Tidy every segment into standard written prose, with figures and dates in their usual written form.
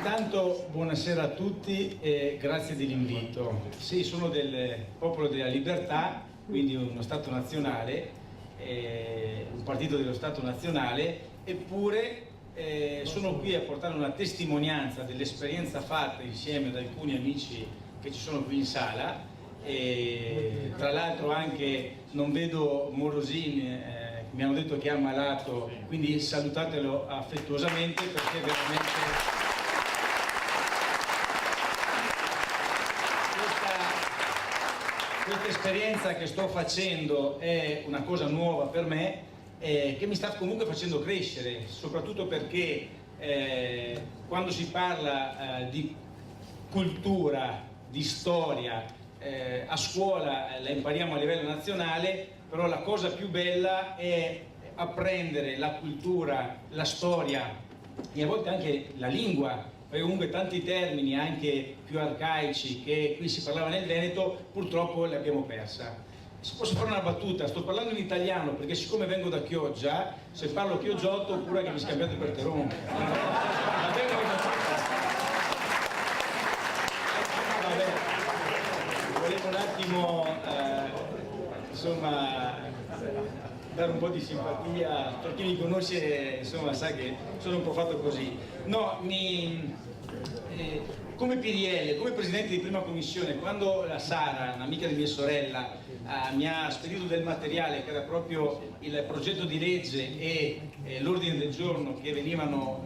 Intanto buonasera a tutti e grazie dell'invito. Sì, sono del Popolo della Libertà, quindi uno Stato nazionale, un partito dello Stato nazionale, eppure sono qui a portare una testimonianza dell'esperienza fatta insieme ad alcuni amici che ci sono qui in sala. E tra l'altro anche non vedo Morosini, mi hanno detto che è ammalato, quindi salutatelo affettuosamente perché veramente questa esperienza che sto facendo è una cosa nuova per me, che mi sta comunque facendo crescere, soprattutto perché quando si parla di cultura, di storia, a scuola la impariamo a livello nazionale, però la cosa più bella è apprendere la cultura, la storia e a volte anche la lingua, perché comunque tanti termini anche più arcaici che qui si parlava nel Veneto purtroppo li abbiamo persa. Se posso fare una battuta, sto parlando in italiano perché siccome vengo da Chioggia, se parlo chioggiotto oppure che mi scambiate per Terone. Volevo un attimo insomma dare un po' di simpatia per chi mi conosce, insomma sa che sono un po' fatto così. No, come PDL, come presidente di prima commissione, quando la Sara, un'amica di mia sorella, mi ha spedito del materiale che era proprio il progetto di legge e l'ordine del giorno che venivano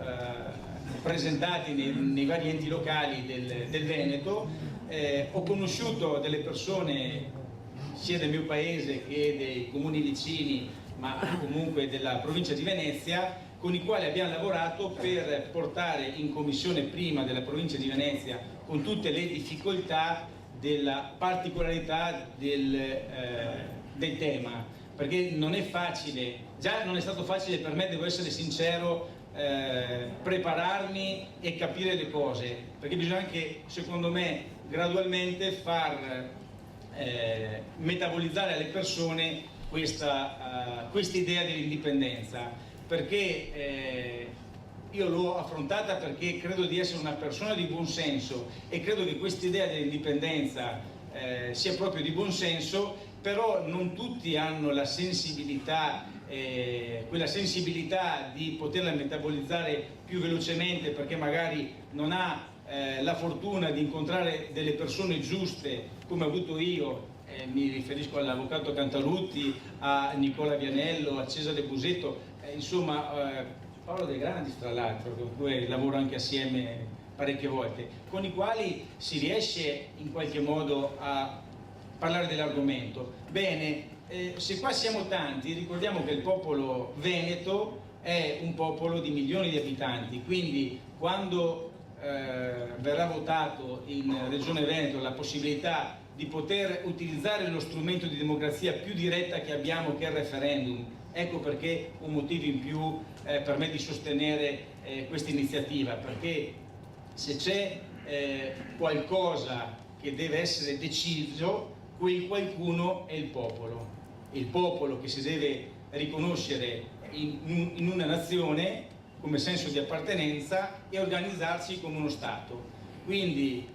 presentati nei vari enti locali del Veneto, ho conosciuto delle persone sia del mio paese che dei comuni vicini, ma comunque della provincia di Venezia, con i quali abbiamo lavorato per portare in commissione prima della provincia di Venezia, con tutte le difficoltà della particolarità del tema, perché non è facile, già non è stato facile per me, devo essere sincero, prepararmi e capire le cose, perché bisogna anche, secondo me, gradualmente far metabolizzare alle persone questa idea dell'indipendenza, perché io l'ho affrontata perché credo di essere una persona di buon senso e credo che questa idea dell'indipendenza sia proprio di buon senso, però non tutti hanno la sensibilità, quella sensibilità di poterla metabolizzare più velocemente, perché magari non ha la fortuna di incontrare delle persone giuste come ho avuto io. Mi riferisco all'avvocato Cantalutti, a Nicola Vianello, a Cesare Busetto, insomma Paolo De Grandis tra l'altro, con cui lavoro anche assieme parecchie volte, con i quali si riesce in qualche modo a parlare dell'argomento. Bene, se qua siamo tanti, ricordiamo che il popolo veneto è un popolo di milioni di abitanti, quindi quando verrà votato in Regione Veneto la possibilità di poter utilizzare lo strumento di democrazia più diretta che abbiamo, che è il referendum, ecco perché un motivo in più per me di sostenere questa iniziativa, perché se c'è qualcosa che deve essere deciso, quel qualcuno è il popolo che si deve riconoscere in una nazione come senso di appartenenza e organizzarsi come uno Stato. Quindi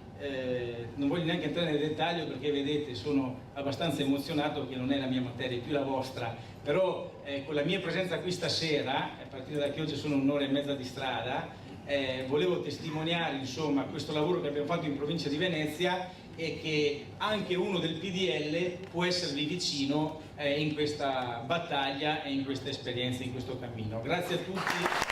non voglio neanche entrare nel dettaglio perché vedete sono abbastanza emozionato, che non è la mia materia, è più la vostra, però con la mia presenza qui stasera, a partire da che oggi sono un'ora e mezza di strada, volevo testimoniare insomma questo lavoro che abbiamo fatto in provincia di Venezia e che anche uno del PDL può esservi vicino in questa battaglia e in questa esperienza, in questo cammino. Grazie a tutti.